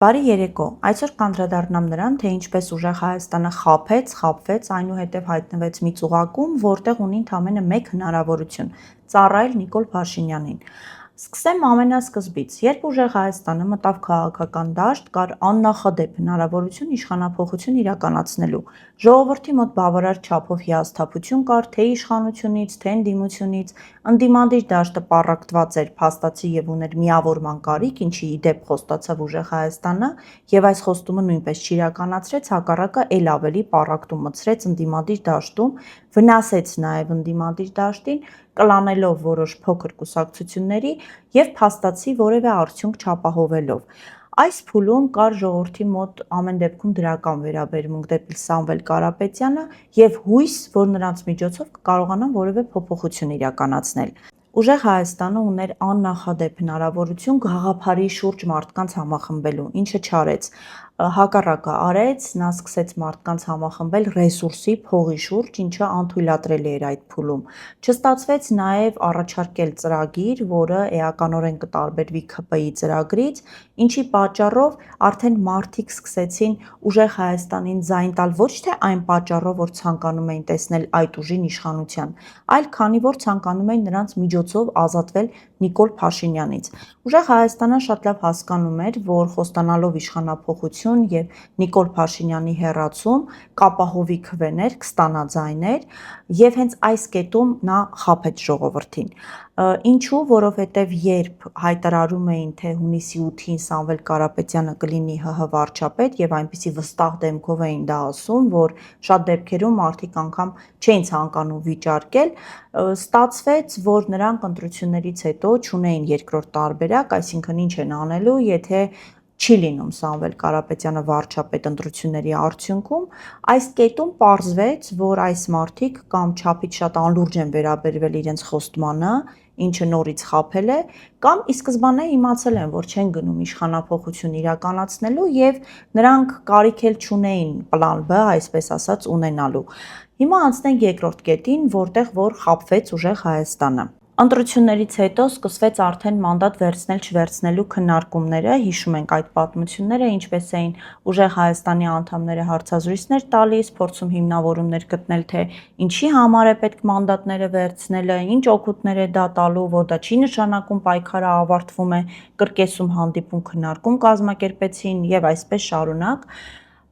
Բարի երեկո, այսօր կանդրադառնամ նրան, թե ինչպես ուժեղ Հայաստանը խաբվեց, այնուհետև հայտնվեց մի ծուղակում, որտեղ ունի ընդամենը մեկ հնարավորություն՝ ծառայել Նիկոլ Փաշինյանին։ Սկսեմ ամենասկզբից, երբ ուժեղ Հայաստանը մտավ քաղաքական դաշտ, կար աննախադեպ հնարավորություն իշխանափոխություն իրականացնելու։ Ժողովրդի մոտ բավարար չափով հիասթափություն կար թե իշխանությունից, թե ընդդիմությունից, ընդդիմադիր դաշտը պառակտված էր, փաստացի եւ ուներ միավորման կարիք, ինչի ի դեպ խոստացավ ուժեղ Հայաստանը, եւ այս խոստումը նույնպես չիրականացրեց, հակառակը ել ավելի պառակտում մտցրեց ընդդիմադիր դաշտում, վնասեց նաեւ ընդդիմադիր դաշտին, կլանելով որոշ փոքր կուսակցությունների եւ փաստացի որևէ արդյունք չապահովելով։ Այս փուլում կար ժողովրդի մոտ ամեն դեպքում դրական վերաբերմունք դեպի Սամվել Կարապետյանը եւ հույս, որ նրանց միջոցով կկարողանան որևէ փոփոխություն իրականացնել։ Ուժեղ Հայաստանը ուներ աննախադեպ հնարավորություն գաղափարի շուրջ մարդկանց համախմբելու, ինչը չարեց։ Հակառակը արեց, նա սկսեց մարդկանց համախմբել ռեսուրսի, փողի շուրջ, ինչը անթույլատրելի էր այդ փուլում։ Չստացվեց նաև առաջարկել ծրագիր, որը էականորեն կտարբերվի ՔՊ-ի ծրագրից, ինչի պատճառով արդեն մարդիկ սկսեցին ուժեղ Հայաստանին ձայն տալ ոչ թե այն պատճառով, որ ցանկանում էին տեսնել այդ ուժին իշխանության, այլ քանի որ ցանկանում էին նրանց միջոցով ազատվել Նիկոլ Փաշինյանից։ Ուժեղ Հայաստանը շատ լավ հասկանում էր, որ խոստանալով իշխանափոխություն եւ Նիկոլ Փաշինյանի հեռացում կապահովի քվեներ, կստանա ձայներ եւ հենց այս կետում նա խաբեց ժողովրդին։ Ինչու, որովհետև երբ հայտարարում էին, թե հունիսի 8-ին Սամվել Կարապետյանը կլինի ՀՀ վարչապետ եւ այնպիսի վստահ դեմքով էին դա ասում, որ շատ դեպքերում մարդիկ անգամ չէին ցանկանում վիճարկել, ստացվեց, որ նրանք ընտրություններից հետո չունեին երկրորդ տարբերակ, այսինքն ինչ են անելու, եթե չի լինում Սամվել Կարապետյանը վարչապետ ընտրությունների արդյունքում, այս կետում պարզվեց, որ այս մարդիկ կամ չափից շատ անլուրջ են վերաբերվել իրենց խոստմանը, ինչը նորից խաբել է, կամ ի սկզբանե իմացել են, որ չեն գնում իշխանափոխություն իրականացնելու եւ նրանք կարիք էլ չունեին պլան B, այսպես ասած, ունենալու։ Հիմա անցնենք երկրորդ կետին, որտեղ որ խաբվեց ուժեղ Հայաստանը։ Ընտրություններից հետո սկսվեց արդեն մանդատ վերցնել-չվերցնելու քննարկումները, հիշում ենք այդ պատմությունները, ինչպես էին ուժեղ Հայաստանի անդամները հարցազրույցներ տալիս, փորձում հիմնավորումներ գտնել, թե ինչի համար է պետք մանդատները վերցնելը, ինչ օգուտներ է դա տալու, որ դա չի նշանակում պայքարը ավարտվում է, կրկեսում հանդիպում քննարկում կազմակերպեցին եւ այսպես շարունակ։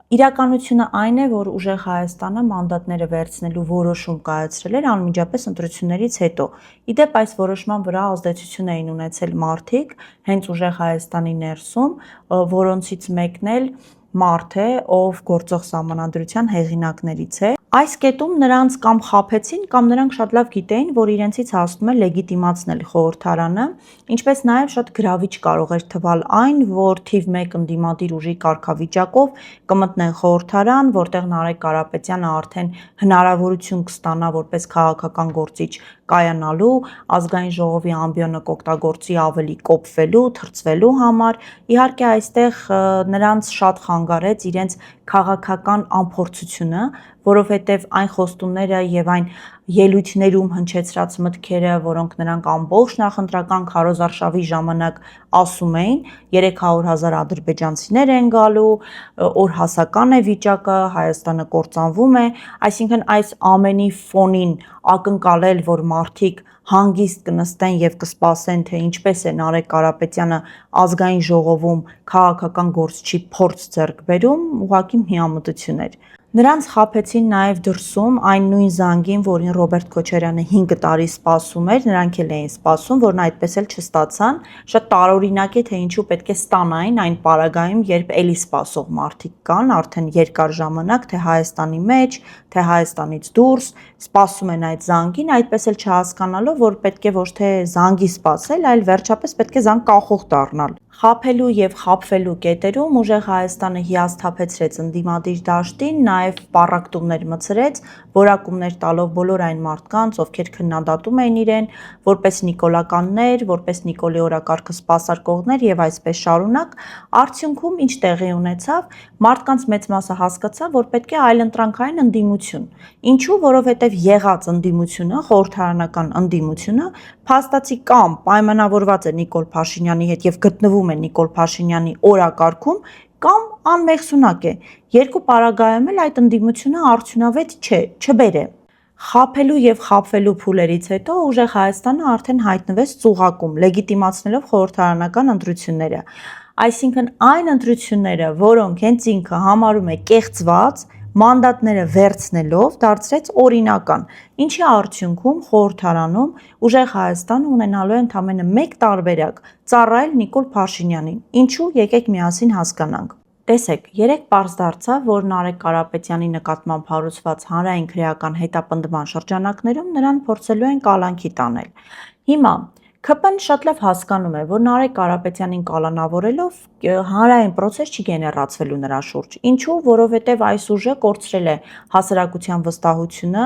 Իրականությունը այն է, որ ուժեղ Հայաստանը մանդատները վերցնելու որոշում կայացրել էր անմիջապես ընտրություններից հետո։ Իդեպ այս որոշման վրա ազդեցություն էին ունեցել մարդիկ, հենց ուժեղ Հայաստանի ներսում, որոնցից մեկն էլ մարդ է, ով գործող սահմանադրության հեղինակներից է։ Այս կետում նրանց կամ խաբեցին, կամ նրանք շատ լավ գիտեին, որ իրենցից հասնում է լեգիտիմացնել խորհրդարանը, ինչպես նաև շատ գրավիչ կարող էր թվալ այն, որ թիվ 1 ընդդիմադիր ուժի կարգավիճակով կմտնեն խորհրդարան, որտեղ Նարեկ Կարապետյանը արդեն հնարավորություն կստանա որպես քաղաքական գործիչ կայանալու, ազգային ժողովի ամբիոնը կօգտագործի ավելի կոփվելու, թրծվելու համար։ Իհարկե այստեղ նրանց շատ խանգարեց իրենց քաղաքական անփորձությունը, որովհետև այն խոստումները եւ այն ելույթներում հնչեցրած մտքերը, որոնք նրանք ամբողջ նախընտրական քարոզարշավի ժամանակ ասում էին, 300,000 ադրբեջանցիներ են գալու, օրհասական է վիճակը, Հայաստանը կործանվում է, այսինքն այս ամենի ֆոնին ակնկալել, որ մարդիկ հանգիստ կնստեն եւ կսպասեն, թե ինչպես է Նարեկ Կարապետյանը ազգային ժողովում քաղաքական գործչի փորձ ձեռք բերում, ուղղակի միամտություն էր։ Նրանց խաբեցին նաև դրսում այն նույն զանգին, որին Ռոբերտ Քոչարյանը 5 տարի սպասում էր, նրանք էլ էին սպասում, որն այդպես էլ չստացան։ Շատ տարօրինակ է, թե ինչու պետք է ստանային այն պարագայում, երբ էլի սպասող մարդիկ կան, արդեն երկար ժամանակ, թե Հայաստանի մեջ, թե Հայաստանից դուրս, սպասում են այդ զանգին, այդպես էլ չհասկանալով, որ պետք է ոչ թե զանգի սպասել, այլ վերջապես պետք է զանգ կախող դառնալ։ Խաբելու եւ խաբվելու կետերում ուժեղ Հայաստանը հիասթափեցրեց ընդդիմադիր դաշտին, նաև պառակտումներ մցրեց, որակումներ տալով բոլոր այն մարդկանց, ովքեր քննադատում էին իրեն, որպես նիկոլականներ, որպես Նիկոլի օրակարգը սպասարկողներ եւ այսպես շարունակ, արդյունքում ինչ տեղի ունեցավ, մարդկանց մեծ մասը հասկացավ, որ պետք է այլընտրանքային ընդդիմություն։ Ինչու, որովհետեւ եղած ընդդիմությունը, խորհրդարանական ընդդիմությունը փաստացի կամ պայմանավորված է Նիկոլ Փաշինյանի հետ եւ գտնվում է Նիկոլ Փաշինյանի օրակարգում, կամ անմեղսունակ է։ Երկու պարագայում էլ այդ ընդդիմությունը արդյունավետ չէ, չբեր է։ Խաբելու եւ խաբվելու փուլերից հետո ուժեղ Հայաստանը արդեն հայտնվեց ծուղակում, լեգիտիմացնելով խորհրդարանական ընտրությունները։ Այսինքն այն ընտրությունները, որոնք հենց ինքը համարում է կեղծված, մանդատները վերցնելով դարձրեց օրինական, ինչի արդյունքում խորհրդարանում ուժեղ Հայաստանը ունենալու է ընդամենը մեկ տարբերակ՝ ծառայել Նիկոլ Փաշինյանին։ Ինչու, եկեք միասին հասկանանք։ Տեսեք, երեք պարզ դարձավ, որ Նարեկ Կարապետյանի նկատմամբ հարուցված հանրային քրեական հետապնդման շրջանակներում նրան փորձելու են կալանքի տանել։ Հիմա ՔՊ-ն շատ լավ հասկանում է, որ Նարեկ Կարապետյանին կալանավորելով հանրային process չի գեներացվելու նրա շուրջ։ Ինչու, որովհետև այս ուժը կորցրել է հասարակության վստահությունը,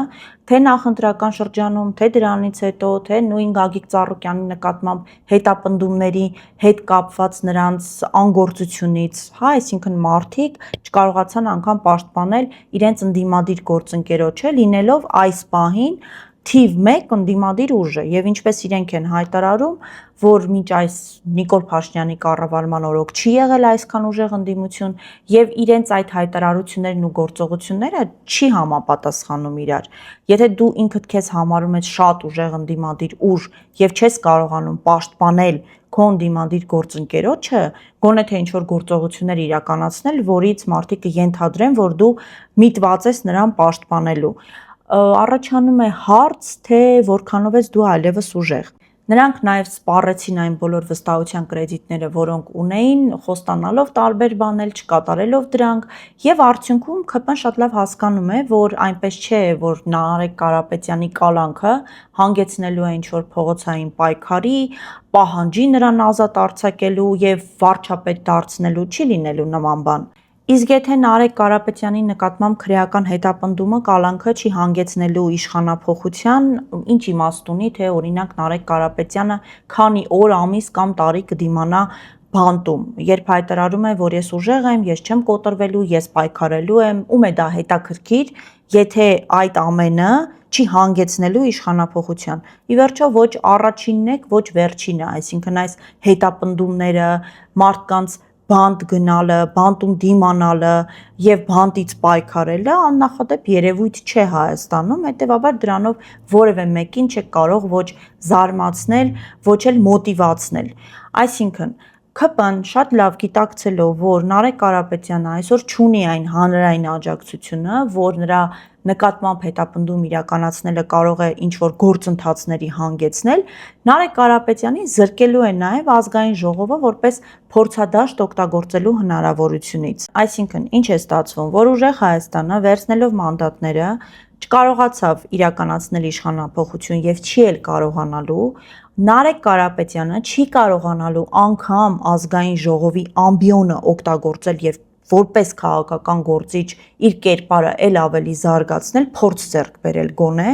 թե նախընտրական շրջանում, թե դրանից հետո, թե նույն Գագիկ Ծառուկյանի նկատմամբ հետապնդումների հետ կապված նրանց անգործությունից, հա, այսինքն մարդիկ չկարողացան անգամ պաշտպանել իրենց ընդդիմադիր գործընկերոջը, լինելով այս պահին թիվ 1 ընդդիմադիր ուժը եւ ինչպես իրենք են հայտարարում, որ մինչ այս Նիկոլ Փաշինյանի կառավարման օրոք չի եղել այսքան ուժեղ ընդդիմություն եւ իրենց այդ հայտարարություններն ու գործողությունները չի համապատասխանում իրար։ Եթե դու ինքդ քեզ համարում ես շատ ուժեղ ընդդիմադիր ուժ եւ չես կարողանում պաշտպանել քո ընդդիմադիր գործընկերոջը, գոնե թե ինչ-որ գործողություններ իրականացնել, որից մարդիկ կենթադրեն, որ դու միտված ես նրան պաշտպանելու։ Առաջանում է հարց, թե որքանով ես դու այլևս ուժեղ։ Նրանք նաև սպառեցին այն բոլոր վստահության կրեդիտները, որոնք ունեին, խոստանալով տարբեր բանել, չկատարելով դրանք, եւ արդյունքում ՔՊ-ն շատ լավ հասկանում է, որ այնպես չէ, որ Նարեկ Կարապետյանի կալանքը հանգեցնելու է ինչ-որ փողոցային պայքարի, պահանջի նրան ազատ արձակելու եւ վարչապետ դարձնելու չի լինելու նման բան։ Իսկ եթե Նարեկ Կարապետյանի նկատմամբ քրեական հետապնդումը կալանքը չի հանգեցնելու իշխանափոխության, ինչ իմաստ ունի, թե օրինակ Նարեկ Կարապետյանը քանի օր, ամիս կամ տարի կդիմանա բանտում, երբ հայտարարում է, որ ես ուժեղ եմ, ես չեմ կոտրվելու, ես պայքարելու եմ, ում է դա հետաքրքիր, եթե այդ ամենը չի հանգեցնելու իշխանափոխության։ Ի վերջո ոչ առաջինն է, ոչ վերջինը, այսինքն այս հետապնդումները, մարդկանց բանտ գնալը, բանտում դիմանալը եւ բանտից պայքարելը աննախադեպ երևույթ չէ Հայաստանում, հետեւաբար դրանով որևէ մեկին չէ կարող ոչ զարմացնել, ոչ էլ մոտիվացնել։ Այսինքն ՔՊ-ն շատ լավ գիտակցելով, որ Նարեկ Կարապետյանը այսօր չունի այն հանրային աջակցությունը, որ նրա նկատմամբ հետապնդում իրականացնելը կարող է ինչ-որ գործընթացների հանգեցնել, Նարեկ Կարապետյանին զրկելու է նաև ազգային ժողովը որպես փորձադաշտ օգտագործելու հնարավորությունից։ Այսինքն, ինչ է ստացվում, որ ուժեղ Հայաստանը վերցնելով մանդատները չկարողացավ իրականացնել իշխանափոխություն եւ չի էլ կարողանալու, Նարեկ Կարապետյանը չի կարողանալու անգամ ազգային ժողովի ամբիոնը օգտագործել եւ որպես քաղաքական գործիչ իր կերպարը ել ավելի զարգացնել, փորձ ձեռք բերել գոնե,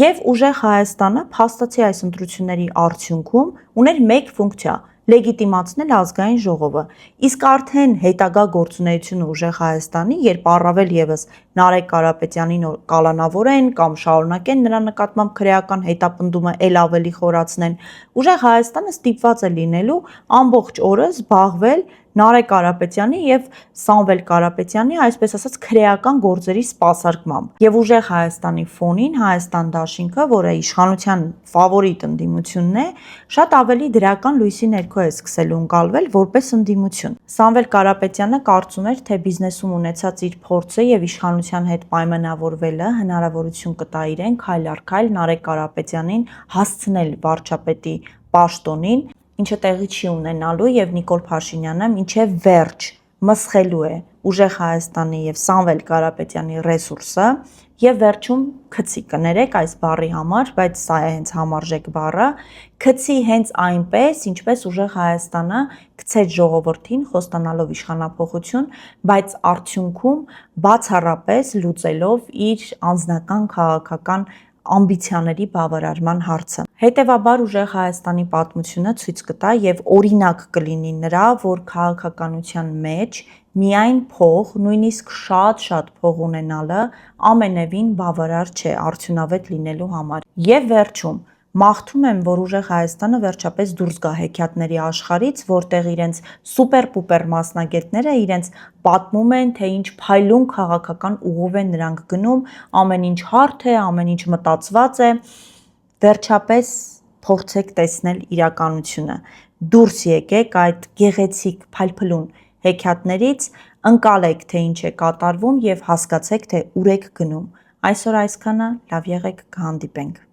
եւ ուժեղ Հայաստանը փաստացի այս ընտրությունների արդյունքում ուներ մեկ ֆունկցիա՝ լեգիտիմացնել ազգային ժողովը։ Իսկ արդեն հետագա գործունեությունը ուժեղ Հայաստանի, երբ առավել եւս Նարեկ Կարապետյանին կալանավորեն կամ շարունակեն նրա նկատմամբ քրեական հետապնդումը ել ավելի խորացնեն, ուժեղ Հայաստանը ստիպված է լինելու ամբողջ օրը զբաղվել Նարեկ Կարապետյանի եւ Սամվել Կարապետյանի, այսպես ասած, քրեական գործերի սպասարկմամբ։ Եվ ուժեղ Հայաստանի ֆոնին Հայաստան դաշինքը, որը իշխանության ֆավորիտ ընդդիմությունն է, շատ ավելի դրական լույսի ներքո է սկսելու ընկալվել որպես ընդդիմություն։ Սամվել Կարապետյանը կարծում էր, թե բիզնեսում ունեցած իր փորձը եւ իշխանության հետ պայմանավորվելը հնարավորություն կտա իրեն քայլ առ քայլ Նարեկ Կարապետյանին հասցնել վարչապետի պաշտոնին, ինչը տեղի չի ունենալու եւ Նիկոլ Փաշինյանը մինչեւ վերջ մսխելու է ուժեղ Հայաստանի եւ Սամվել Կարապետյանի ռեսուրսը եւ վերջում քցի կներեք այս բառի համար, բայց սա է հենց համարժեք բառը, քցի հենց այնպես, ինչպես ուժեղ Հայաստանը գցեց ժողովրդին խոստանալով իշխանափոխություն, բայց արդյունքում բացառապես լուծելով իր անձնական քաղաքական ամբիցիաների բավարարման հարցը։ Հետևաբար ուժեղ Հայաստանի պատմությունը ցույց կտա եւ օրինակ կլինի նրա, որ քաղաքականության մեջ միայն փող, նույնիսկ շատ փող ունենալը ամենևին բավարար չէ արդյունավետ լինելու համար։ Եվ վերջում Մաղթում եմ, որ ուժեղ Հայաստանը վերջապես դուրս գա հեքիաթների աշխարհից, որտեղ իրենց սուպեր-պուպեր մասնագետները իրենց պատմում են, թե ինչ փայլուն քաղաքական ուղով են նրանք գնում, ամեն ինչ հարթ է, ամեն ինչ մտածված է, վերջապես փորձեք տեսնել իրականությունը, դուրս եկեք այդ գեղեցիկ փայլփլուն հեքիաթներից, ընկալեք, թե ինչ է կատարվում եւ հասկացեք, թե ուր եք գնում։ Այսօր այսքանը, լավ եղեք, կհանդիպենք։